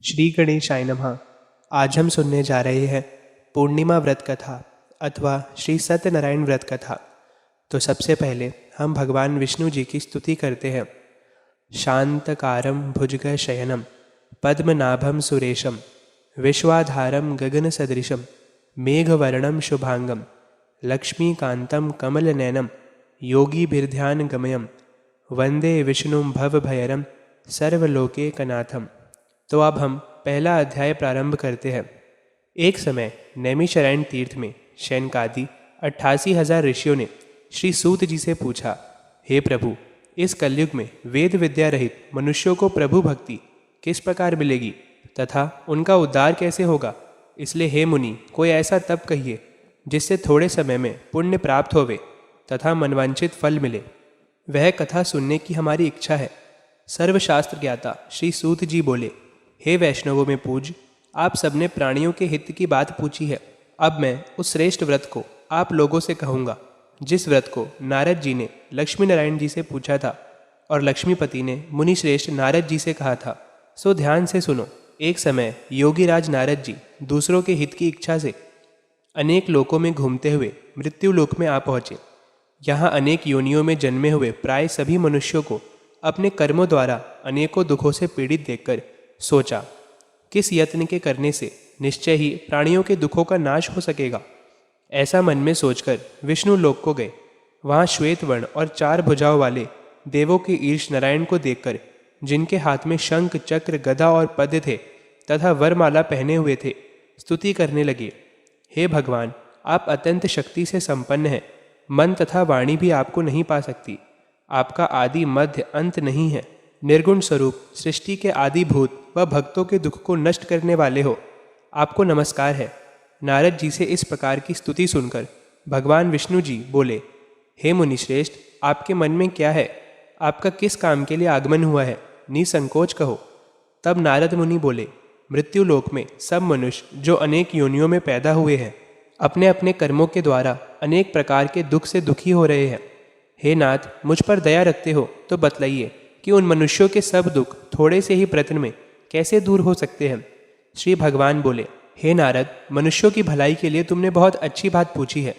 श्री गणेशाय नमः। आज हम सुनने जा रहे हैं पूर्णिमा व्रत कथा अथवा श्री सत्यनारायण व्रत कथा। तो सबसे पहले हम भगवान विष्णु जी की स्तुति करते हैं। शांतकारं भुजगशयनं पद्मनाभं सुरेशं विश्वाधारं गगनसदृशं मेघवर्णं शुभांगं लक्ष्मीकान्तं कमलनयनं योगिभिर्ध्यानगमयं वंदे विष्णुं भवभयरं सर्वलोकैकनाथम। तो अब हम पहला अध्याय प्रारंभ करते हैं। एक समय नैमिषारण्य तीर्थ में शैनकादि 88,000 ऋषियों ने श्री सूत जी से पूछा, हे प्रभु, इस कलयुग में वेद विद्या रहित मनुष्यों को प्रभु भक्ति किस प्रकार मिलेगी तथा उनका उद्धार कैसे होगा। इसलिए हे मुनि, कोई ऐसा तप कहिए जिससे थोड़े समय में पुण्य प्राप्त होवे तथा मनवांछित फल मिले। वह कथा सुनने की हमारी इच्छा है। सर्वशास्त्र ज्ञाता श्री सूत जी बोले, हे वैष्णवों में पूज, आप सबने प्राणियों के हित की बात पूछी है। अब मैं उस श्रेष्ठ व्रत को आप लोगों से कहूँगा जिस व्रत को नारद जी ने लक्ष्मी नारायण जी से पूछा था और लक्ष्मीपति ने मुनि श्रेष्ठ नारद जी से कहा था। सो ध्यान से सुनो। एक समय योगीराज नारद जी दूसरों के हित की इच्छा से अनेक लोकों में घूमते हुए मृत्यु लोक में आ पहुँचे। यहाँ अनेक योनियों में जन्मे हुए प्राय सभी मनुष्यों को अपने कर्मों द्वारा अनेकों दुखों से पीड़ित देखकर सोचा, किस यत्न के करने से निश्चय ही प्राणियों के दुखों का नाश हो सकेगा। ऐसा मन में सोचकर विष्णु लोक को गए। वहाँ श्वेत वर्ण और 4 भुजाओं वाले देवों के ईश नारायण को देखकर, जिनके हाथ में शंख चक्र गदा और पद्म थे तथा वरमाला पहने हुए थे, स्तुति करने लगे। हे भगवान, आप अत्यंत शक्ति से संपन्न हैं। मन तथा वाणी भी आपको नहीं पा सकती। आपका आदि मध्य अंत नहीं है। निर्गुण स्वरूप सृष्टि के आदिभूत व भक्तों के दुख को नष्ट करने वाले हो। आपको नमस्कार है। नारद जी से इस प्रकार की स्तुति सुनकर भगवान विष्णु जी बोले, हे मुनि श्रेष्ठ, आपके मन में क्या है? आपका किस काम के लिए आगमन हुआ है? निसंकोच कहो। तब नारद मुनि बोले, मृत्यु लोक में सब मनुष्य जो अनेक योनियों में पैदा हुए हैं, अपने अपने कर्मों के द्वारा अनेक प्रकार के दुख से दुखी हो रहे हैं। हे नाथ, मुझ पर दया रखते हो तो बतलाइए कि उन मनुष्यों के सब दुख थोड़े से ही प्रयत्न में कैसे दूर हो सकते हैं। श्री भगवान बोले, हे नारद, मनुष्यों की भलाई के लिए तुमने बहुत अच्छी बात पूछी है।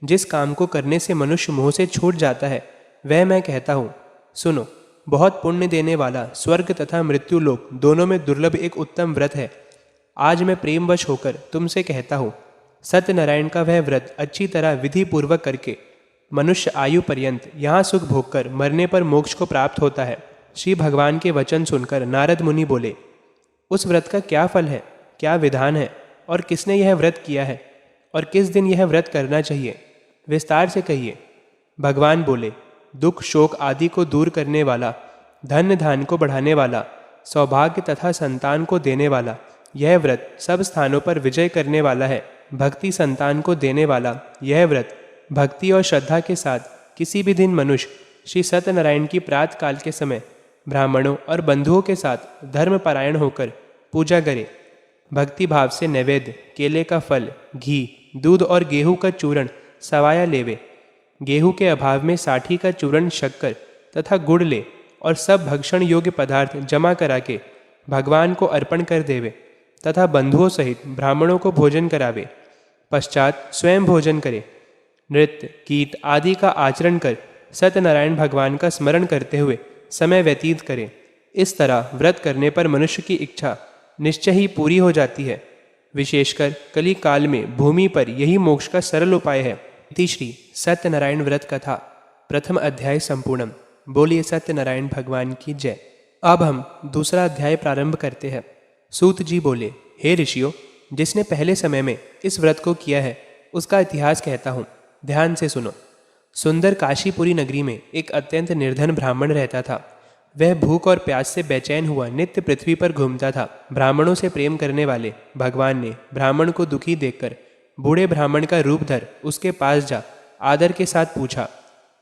जिस काम को करने से मनुष्य मोह से छूट जाता है वह मैं कहता हूँ। सुनो, बहुत पुण्य देने वाला स्वर्ग तथा मृत्यु लोक दोनों में दुर्लभ एक उत्तम व्रत है। आज मैं प्रेमवश होकर तुमसे कहता हूँ, सत्यनारायण का वह व्रत अच्छी तरह विधि पूर्वक करके मनुष्य आयु पर्यंत यहाँ सुख भोगकर मरने पर मोक्ष को प्राप्त होता है। श्री भगवान के वचन सुनकर नारद मुनि बोले, उस व्रत का क्या फल है, क्या विधान है और किसने यह व्रत किया है और किस दिन यह व्रत करना चाहिए? विस्तार से कहिए। भगवान बोले, दुख शोक आदि को दूर करने वाला, धन धान को बढ़ाने वाला, सौभाग्य तथा संतान को देने वाला यह व्रत सब स्थानों पर विजय करने वाला है। भक्ति संतान को देने वाला यह व्रत भक्ति और श्रद्धा के साथ किसी भी दिन मनुष्य श्री सत्यनारायण की प्रातः काल के समय ब्राह्मणों और बंधुओं के साथ धर्मपरायण होकर पूजा करे। भक्ति भाव से नैवेद्य, केले का फल, घी, दूध और गेहूं का चूर्ण सवाया लेवे। गेहूं के अभाव में साठी का चूर्ण, शक्कर तथा गुड़ ले और सब भक्षण योग्य पदार्थ जमा करा के भगवान को अर्पण कर देवे तथा बंधुओं सहित ब्राह्मणों को भोजन करावे। पश्चात स्वयं भोजन करे। नृत्य गीत आदि का आचरण कर सत्यनारायण भगवान का स्मरण करते हुए समय व्यतीत करें। इस तरह व्रत करने पर मनुष्य की इच्छा निश्चय ही पूरी हो जाती है। विशेषकर कली काल में भूमि पर यही मोक्ष का सरल उपाय है। इति श्री सत्यनारायण व्रत कथा प्रथम अध्याय संपूर्णम। बोलिए सत्यनारायण भगवान की जय। अब हम दूसरा अध्याय प्रारंभ करते हैं। सूत जी बोले, हे ऋषियों, जिसने पहले समय में इस व्रत को किया है उसका इतिहास कहता हूँ। ध्यान से सुनो। सुंदर काशीपुरी नगरी में एक अत्यंत निर्धन ब्राह्मण रहता था। वह भूख और प्यास से बेचैन हुआ नित्य पृथ्वी पर घूमता था। ब्राह्मणों से प्रेम करने वाले भगवान ने ब्राह्मण को दुखी देखकर बूढ़े ब्राह्मण का रूप धर उसके पास जा आदर के साथ पूछा,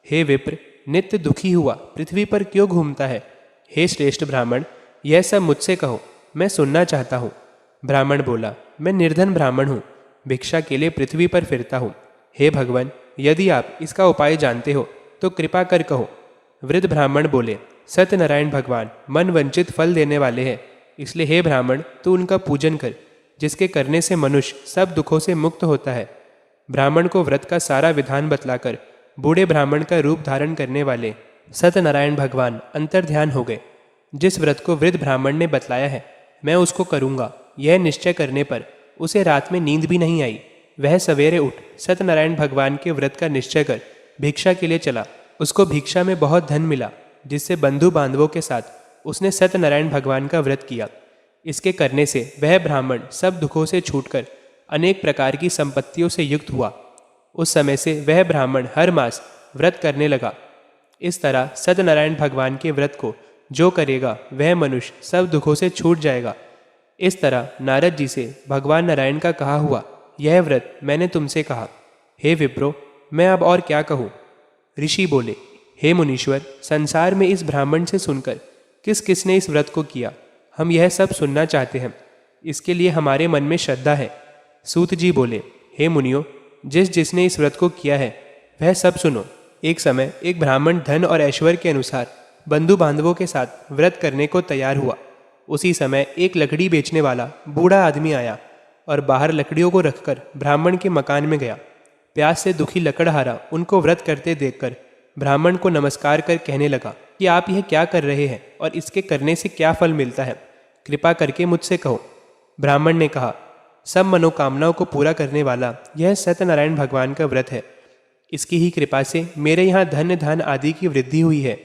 हे विप्र, नित्य दुखी हुआ पृथ्वी पर क्यों घूमता है? हे श्रेष्ठ ब्राह्मण, यह सब मुझसे कहो, मैं सुनना चाहता हूँ। ब्राह्मण बोला, मैं निर्धन ब्राह्मण हूँ, भिक्षा के लिए पृथ्वी पर फिरता हूँ। हे भगवान, यदि आप इसका उपाय जानते हो तो कृपा कर कहो। वृद्ध ब्राह्मण बोले, सत्यनारायण भगवान मन वंचित फल देने वाले हैं, इसलिए हे ब्राह्मण, तू उनका पूजन कर, जिसके करने से मनुष्य सब दुखों से मुक्त होता है। ब्राह्मण को व्रत का सारा विधान बतलाकर बूढ़े ब्राह्मण का रूप धारण करने वाले सत्यनारायण भगवान अंतर्ध्यान हो गए। जिस व्रत को वृद्ध ब्राह्मण ने बतलाया है, मैं उसको करूँगा, यह निश्चय करने पर उसे रात में नींद भी नहीं आई। वह सवेरे उठ सत्यनारायण भगवान के व्रत का निश्चय कर भिक्षा के लिए चला। उसको भिक्षा में बहुत धन मिला, जिससे बंधु बांधवों के साथ उसने सत्यनारायण भगवान का व्रत किया। इसके करने से वह ब्राह्मण सब दुखों से छूटकर अनेक प्रकार की संपत्तियों से युक्त हुआ। उस समय से वह ब्राह्मण हर मास व्रत करने लगा। इस तरह सत्यनारायण भगवान के व्रत को जो करेगा वह मनुष्य सब दुखों से छूट जाएगा। इस तरह नारद जी से भगवान नारायण का कहा हुआ यह व्रत मैंने तुमसे कहा। हे विप्रो, मैं अब और क्या कहूँ। ऋषि बोले, हे मुनीश्वर, संसार में इस ब्राह्मण से सुनकर किस किसने इस व्रत को किया, हम यह सब सुनना चाहते हैं। इसके लिए हमारे मन में श्रद्धा है। सूत जी बोले, हे मुनियों, जिसने इस व्रत को किया है वह सब सुनो। एक समय एक ब्राह्मण धन और ऐश्वर्य के अनुसार बंधु बांधवों के साथ व्रत करने को तैयार हुआ। उसी समय एक लकड़ी बेचने वाला बूढ़ा आदमी आया और बाहर लकड़ियों को रखकर ब्राह्मण के मकान में गया। प्यास से दुखी लकड़हारा उनको व्रत करते देखकर ब्राह्मण को नमस्कार कर कहने लगा कि आप यह क्या कर रहे हैं और इसके करने से क्या फल मिलता है, कृपा करके मुझसे कहो। ब्राह्मण ने कहा, सब मनोकामनाओं को पूरा करने वाला यह सत्यनारायण भगवान का व्रत है। इसकी ही कृपा से मेरे यहाँ धन्य धान आदि की वृद्धि हुई है।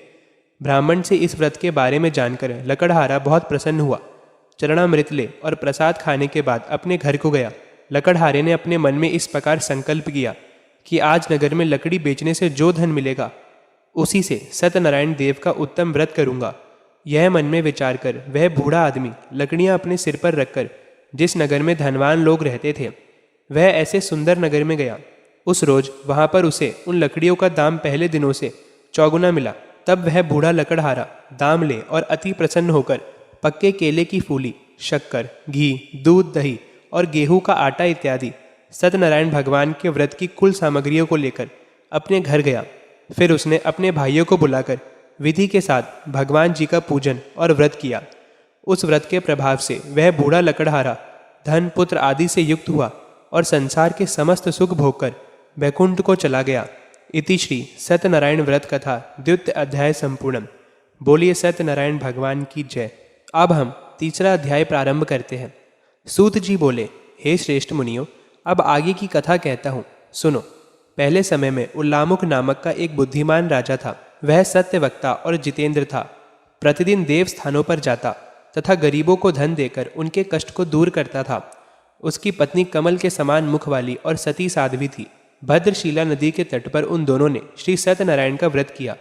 ब्राह्मण से इस व्रत के बारे में जानकर लकड़हारा बहुत प्रसन्न हुआ। चरणामृत ले और प्रसाद खाने के बाद अपने घर को गया। लकड़हारे ने अपने मन में इस प्रकार संकल्प किया कि आज नगर में लकड़ी बेचने से जो धन मिलेगा उसी से सत्यनारायण देव का उत्तम व्रत करूंगा। यह मन में विचार कर वह बूढ़ा आदमी लकड़ियां अपने सिर पर रखकर जिस नगर में धनवान लोग रहते थे वह ऐसे सुंदर नगर में गया। उस रोज वहां पर उसे उन लकड़ियों का दाम पहले दिनों से चौगुना मिला। तब वह बूढ़ा लकड़हारा दाम ले और अति प्रसन्न होकर पक्के केले की फूली, शक्कर, घी, दूध, दही और गेहूं का आटा इत्यादि सत्यनारायण भगवान के व्रत की कुल सामग्रियों को लेकर अपने घर गया। फिर उसने अपने भाइयों को बुलाकर विधि के साथ भगवान जी का पूजन और व्रत किया। उस व्रत के प्रभाव से वह बूढ़ा लकड़हारा धन, पुत्र आदि से युक्त हुआ और संसार के समस्त सुख भोगकर वैकुंठ को चला गया। इति श्री सत्यनारायण व्रत कथा द्वितीय अध्याय संपूर्णम। बोलिए सत्यनारायण भगवान की जय। अब हम तीसरा अध्याय प्रारंभ करते हैं। सूत जी बोले, हे श्रेष्ठ मुनियों, अब आगे की कथा कहता हूँ, सुनो। पहले समय में उल्लामुख नामक का एक बुद्धिमान राजा था। वह सत्यवक्ता और जितेंद्र था। प्रतिदिन देव स्थानों पर जाता तथा गरीबों को धन देकर उनके कष्ट को दूर करता था। उसकी पत्नी कमल के समान मुख वाली और सती साध्वी थी। भद्रशिला नदी के तट पर उन दोनों ने श्री सत्यनारायण का व्रत किया।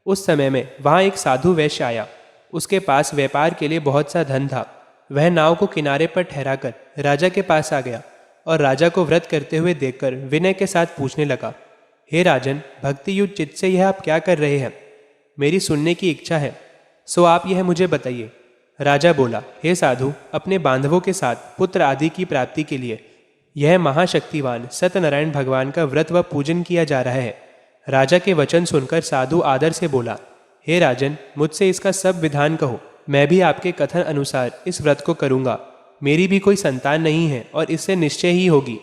उस समय में वहाँ एक साधु वैश्य आया। उसके पास व्यापार के लिए बहुत सा धन था। वह नाव को किनारे पर ठहराकर राजा के पास आ गया और राजा को व्रत करते हुए देखकर विनय के साथ पूछने लगा, हे राजन, भक्ति युक्त चित्त से यह आप क्या कर रहे हैं? मेरी सुनने की इच्छा है, सो आप यह मुझे बताइए। राजा बोला, हे साधु, अपने बांधवों के साथ पुत्र आदि की प्राप्ति के लिए यह महाशक्तिवान सत्यनारायण भगवान का व्रत व पूजन किया जा रहा है। राजा के वचन सुनकर साधु आदर से बोला, हे राजन, मुझसे इसका सब विधान कहो। मैं भी आपके कथन अनुसार इस व्रत को करूँगा। मेरी भी कोई संतान नहीं है और इससे निश्चय ही होगी।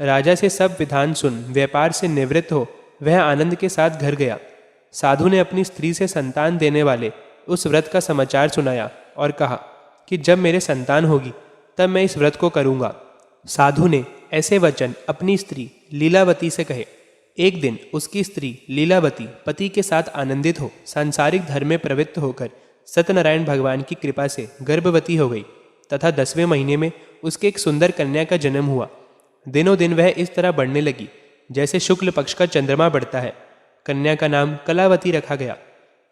राजा से सब विधान सुन व्यापार से निवृत्त हो वह आनंद के साथ घर गया। साधु ने अपनी स्त्री से संतान देने वाले उस व्रत का समाचार सुनाया और कहा कि जब मेरे संतान होगी तब मैं इस व्रत को करूँगा। साधु ने ऐसे वचन अपनी स्त्री लीलावती से कहे। एक दिन उसकी स्त्री लीलावती पति के साथ आनंदित हो सांसारिक धर्म में प्रवृत्त होकर सत्यनारायण भगवान की कृपा से गर्भवती हो गई तथा 10वें महीने में उसके एक सुंदर कन्या का जन्म हुआ। दिनों दिन वह इस तरह बढ़ने लगी जैसे शुक्ल पक्ष का चंद्रमा बढ़ता है। कन्या का नाम कलावती रखा गया।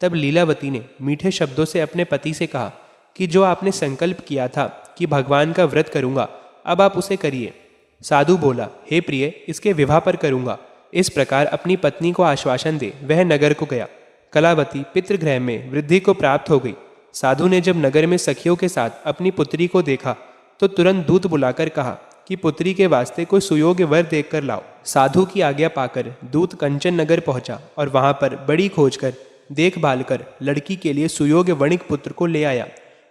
तब लीलावती ने मीठे शब्दों से अपने पति से कहा कि जो आपने संकल्प किया था कि भगवान का व्रत करूंगा, अब आप उसे करिए। साधु बोला, हे प्रिय, इसके विवाह पर करूंगा। इस प्रकार अपनी पत्नी को आश्वासन दे वह नगर को गया। कलावती पितृगृह में वृद्धि को प्राप्त हो गई। साधु ने जब नगर में सखियों के साथ अपनी पुत्री को देखा तो तुरंत दूत बुलाकर कहा कि पुत्री के वास्ते कोई सुयोग्य वर देखकर लाओ। साधु की आज्ञा पाकर दूत कंचन नगर पहुंचा और वहां पर बड़ी खोज कर देखभाल कर लड़की के लिए सुयोग्य वणिक पुत्र को ले आया।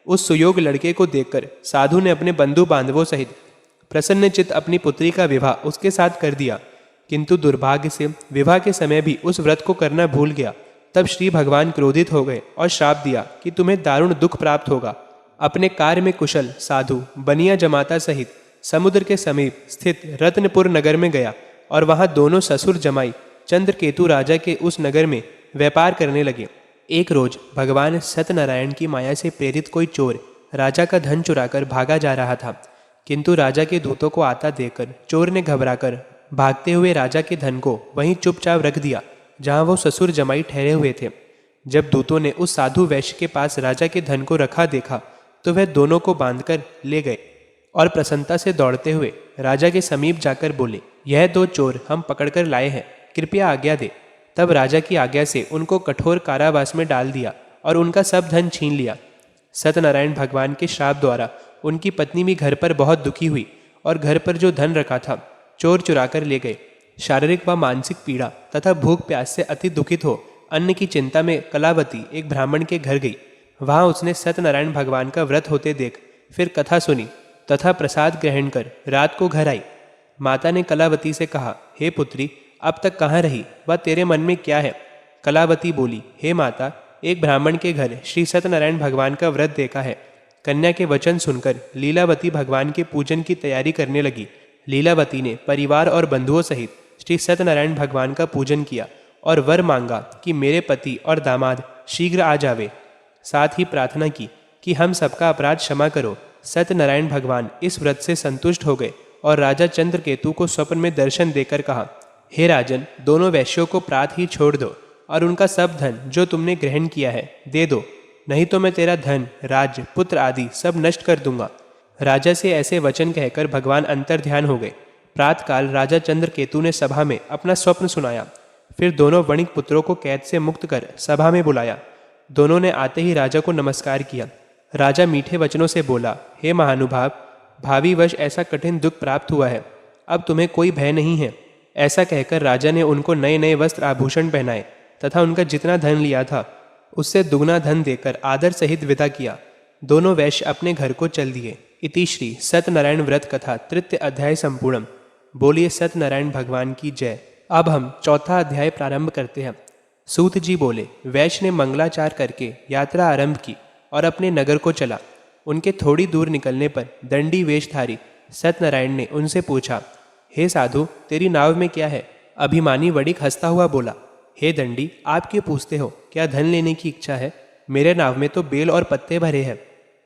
उस सुयोग्य लड़के को देखकर साधु ने अपने बंधु बांधवों सहित प्रसन्नचित्त अपनी पुत्री का विवाह उसके साथ कर दिया, किंतु दुर्भाग्य से विवाह के समय भी उस व्रत को करना भूल गया। तब श्री भगवान क्रोधित हो गए और श्राप दिया कि तुम्हें दारुण दुख प्राप्त होगा। अपने कार्य में कुशल साधु बनिया जमाता सहित समुद्र के समीप स्थित रत्नपुर नगर में गया और वहां दोनों ससुर जमाई चंद्रकेतु राजा के उस नगर में व्यापार करने लगे। एक रोज भगवान सत्यनारायण की माया से प्रेरित कोई चोर राजा का धन चुराकर भागा जा रहा था, किंतु राजा के दूतों को आता देखकर चोर ने घबराकर भागते हुए राजा के धन को वहीं चुपचाप रख दिया जहां वो ससुर जमाई ठहरे हुए थे। जब दूतों ने उस साधु वैश्य के पास राजा के धन को रखा देखा तो वह दोनों को बांधकर ले गए और प्रसन्नता से दौड़ते हुए राजा के समीप जाकर बोले, यह दो चोर हम पकड़कर लाए हैं, कृपया आज्ञा दे। तब राजा की आज्ञा से उनको कठोर कारावास में डाल दिया और उनका सब धन छीन लिया। सत्यनारायण भगवान के श्राप द्वारा उनकी पत्नी भी घर पर बहुत दुखी हुई और घर पर जो धन रखा था चोर चुराकर ले गए। शारीरिक व मानसिक पीड़ा तथा भूख प्यास से अति दुखित हो अन्न की चिंता में कलावती एक ब्राह्मण के घर गई। वहां उसने सत्यनारायण भगवान का व्रत होते देख फिर कथा सुनी तथा प्रसाद ग्रहण कर रात को घर आई। माता ने कलावती से कहा, हे पुत्री, अब तक कहाँ रही व तेरे मन में क्या है? कलावती बोली, हे माता, एक ब्राह्मण के घर श्री सत्यनारायण भगवान का व्रत देखा है। कन्या के वचन सुनकर लीलावती भगवान के पूजन की तैयारी करने लगी। लीलावती ने परिवार और बंधुओं सहित श्री सत्यनारायण भगवान का पूजन किया और वर मांगा कि मेरे पति और दामाद शीघ्र आ जावे। साथ ही प्रार्थना की कि हम सबका अपराध क्षमा करो। सत्यनारायण भगवान इस व्रत से संतुष्ट हो गए और राजा चंद्रकेतु को स्वप्न में दर्शन देकर कहा, हे राजन, दोनों वैश्यों को प्रात ही छोड़ दो और उनका सब धन जो तुमने ग्रहण किया है दे दो, नहीं तो मैं तेरा धन, राज्य, पुत्र आदि सब नष्ट कर दूंगा। राजा से ऐसे वचन कहकर भगवान अंतर्ध्यान हो गए। प्रातकाल राजा चंद्रकेतु ने सभा में अपना स्वप्न सुनाया। फिर दोनों वणिक पुत्रों को कैद से मुक्त कर सभा में बुलाया। दोनों ने आते ही राजा को नमस्कार किया। राजा मीठे वचनों से बोला, हे महानुभाव, भावी वर्ष ऐसा कठिन दुख प्राप्त हुआ है, अब तुम्हें कोई भय नहीं है। ऐसा कहकर राजा ने उनको नए नए वस्त्र आभूषण पहनाए तथा उनका जितना धन लिया था उससे दुगना धन देकर आदर सहित विदा किया। दोनों वैश्य अपने घर को चल दिए। इति श्री सत्यनारायण व्रत कथा तृतीय अध्याय संपूर्णम। बोलिए सत्यनारायण भगवान की जय। अब हम चौथा अध्याय प्रारंभ करते हैं। सूत जी बोले, वैश्य ने मंगलाचार करके यात्रा आरंभ की और अपने नगर को चला। उनके थोड़ी दूर निकलने पर दंडी वेशधारी सत्यनारायण ने उनसे पूछा, हे साधु, तेरी नाव में क्या है? अभिमानी वणिक हंसता हुआ बोला, हे दंडी, आप क्यों पूछते हो? क्या धन लेने की इच्छा है? मेरे नाव में तो बेल और पत्ते भरे हैं।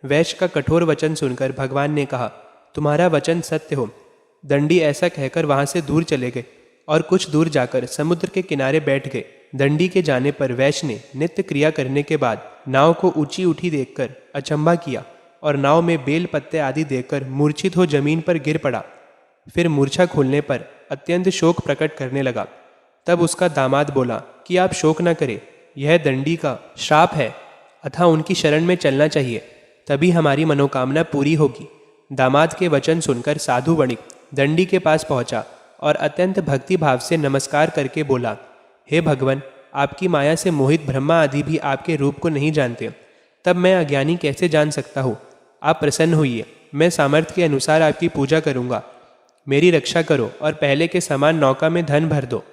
वैश्य का कठोर वचन सुनकर भगवान ने कहा, तुम्हारा वचन सत्य हो। दंडी ऐसा कहकर वहां से दूर चले गए और कुछ दूर जाकर समुद्र के किनारे बैठ गए। दंडी के जाने पर वैश्य ने नित्य क्रिया करने के बाद नाव को ऊंची उठी देखकर अचंभा किया और नाव में बेल पत्ते आदि देखकर मूर्छित हो जमीन पर गिर पड़ा। फिर मूर्छा खुलने पर अत्यंत शोक प्रकट करने लगा। तब उसका दामाद बोला कि आप शोक न करें, यह दंडी का श्राप है, अतः उनकी शरण में चलना चाहिए, तभी हमारी मनोकामना पूरी होगी। दामाद के वचन सुनकर साधु वणिक दंडी के पास पहुंचा और अत्यंत भक्ति भाव से नमस्कार करके बोला, हे भगवान, आपकी माया से मोहित ब्रह्मा आदि भी आपके रूप को नहीं जानते, तब मैं अज्ञानी कैसे जान सकता हूँ? आप प्रसन्न होइए, मैं सामर्थ्य के अनुसार आपकी पूजा करूँगा। मेरी रक्षा करो और पहले के समान नौका में धन भर दो।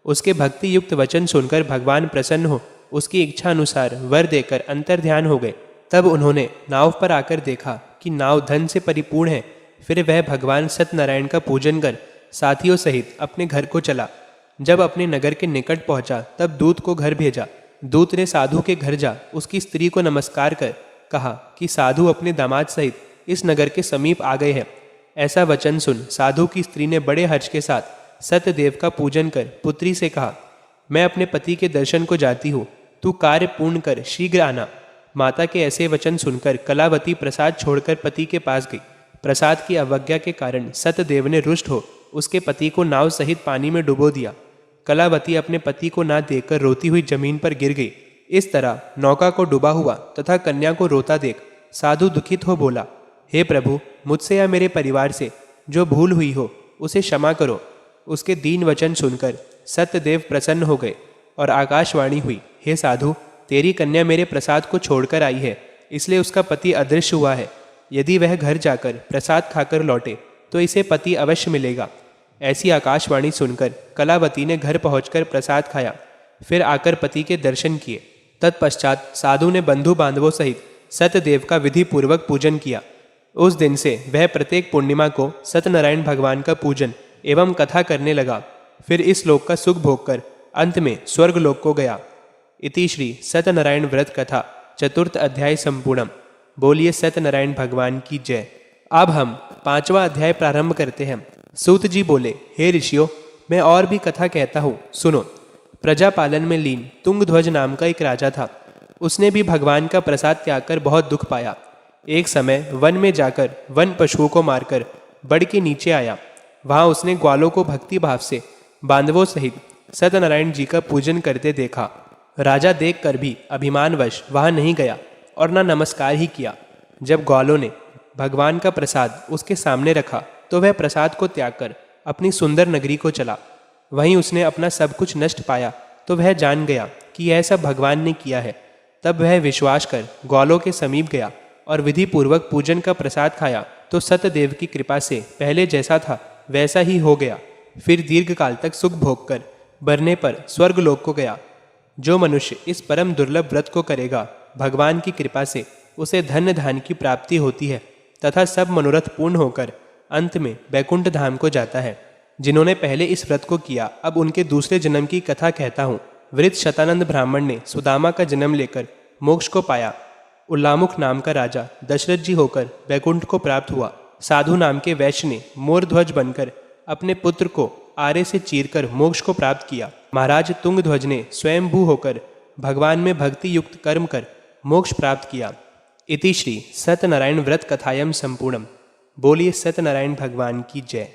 उसके भक्ति युक्त वचन सुनकर भगवान प्रसन्न हो उसकी इच्छा अनुसार वर देकर अंतर्ध्यान हो गए। तब उन्होंने नाव पर आकर देखा कि नाव धन से परिपूर्ण है। फिर वह भगवान सत्यनारायण का पूजन कर साथियों सहित अपने घर को चला। जब अपने नगर के निकट पहुंचा तब दूत को घर भेजा। दूत ने साधु के घर जा उसकी स्त्री को नमस्कार कर कहा कि साधु अपने दामाद सहित इस नगर के समीप आ गए हैं। ऐसा वचन सुन साधु की स्त्री ने बड़े हर्ष के साथ सत्यदेव का पूजन कर पुत्री से कहा, मैं अपने पति के दर्शन को जाती हूँ, तू कार्य पूर्ण कर शीघ्र आना। माता के ऐसे वचन सुनकर कलावती प्रसाद छोड़कर पति के पास गई। प्रसाद की अवज्ञा के कारण सत्यदेव ने रुष्ट हो उसके पति को नाव सहित पानी में डुबो दिया। कलावती अपने पति को ना देखकर रोती हुई जमीन पर गिर गई। इस तरह नौका को डूबा हुआ तथा कन्या को रोता देख साधु दुखित हो बोला, हे प्रभु, मुझसे या मेरे परिवार से जो भूल हुई हो उसे क्षमा करो। उसके दीन वचन सुनकर सत्यदेव प्रसन्न हो गए और आकाशवाणी हुई, हे साधु, तेरी कन्या मेरे प्रसाद को छोड़कर आई है, इसलिए उसका पति अदृश्य हुआ है। यदि वह घर जाकर प्रसाद खाकर लौटे तो इसे पति अवश्य मिलेगा। ऐसी आकाशवाणी सुनकर कलावती ने घर पहुंचकर प्रसाद खाया, फिर आकर पति के दर्शन किए। तत्पश्चात साधु ने बंधु बांधवों सहित सत्यदेव का विधि पूर्वक पूजन किया। उस दिन से वह प्रत्येक पूर्णिमा को सत्यनारायण भगवान का पूजन एवं कथा करने लगा। फिर इस लोक का सुख भोगकर अंत में स्वर्ग लोक को गया। इति श्री सत्यनारायण व्रत कथा चतुर्थ अध्याय संपूर्णम। बोलिए सत्यनारायण भगवान की जय। अब हम 5वां अध्याय प्रारंभ करते हैं। सूत जी बोले, हे ऋषियों, मैं और भी कथा कहता हूँ, सुनो। प्रजा पालन में लीन तुंगध्वज नाम का एक राजा था। उसने भी भगवान का प्रसाद त्याग कर बहुत दुख पाया। एक समय वन में जाकर वन पशुओं को मारकर बड़ के नीचे आया। वहां उसने ग्वालों को भक्ति भाव से बांधवों सहित सत्यनारायण जी का पूजन करते देखा। राजा देखकर भी अभिमानवश वहां नहीं गया और न नमस्कार ही किया। जब ग्वालों ने भगवान का प्रसाद उसके सामने रखा तो वह प्रसाद को त्याग कर अपनी सुंदर नगरी को चला। वहीं उसने अपना सब कुछ नष्ट पाया तो वह जान गया कि यह सब भगवान ने किया है। तब वह विश्वास कर ग्वालों के समीप गया और विधि पूर्वक पूजन का प्रसाद खाया तो सत्यदेव की कृपा से पहले जैसा था वैसा ही हो गया। फिर दीर्घ काल तक सुख भोग कर मरने पर स्वर्ग लोक को गया। जो मनुष्य इस परम दुर्लभ व्रत को करेगा, भगवान की कृपा से उसे धन्य धान की प्राप्ति होती है तथा सब मनोरथ पूर्ण होकर अंत में बैकुंठ धाम को जाता है। जिन्होंने पहले इस व्रत को किया, अब उनके दूसरे जन्म की कथा कहता हूँ। वृद्ध शतानंद ब्राह्मण ने सुदामा का जन्म लेकर मोक्ष को पाया। उल्लामुख नाम का राजा दशरथ जी होकर बैकुंठ को प्राप्त हुआ। साधु नाम के वैश्य ने मोरध्वज बनकर अपने पुत्र को आरे से चीरकर मोक्ष को प्राप्त किया। महाराज तुंगध्वज ने स्वयंभू होकर भगवान में भक्ति युक्त कर्म कर मोक्ष प्राप्त किया। इति श्री सत्यनारायण व्रत कथायम संपूर्णम। बोलिए सत्यनारायण भगवान की जय।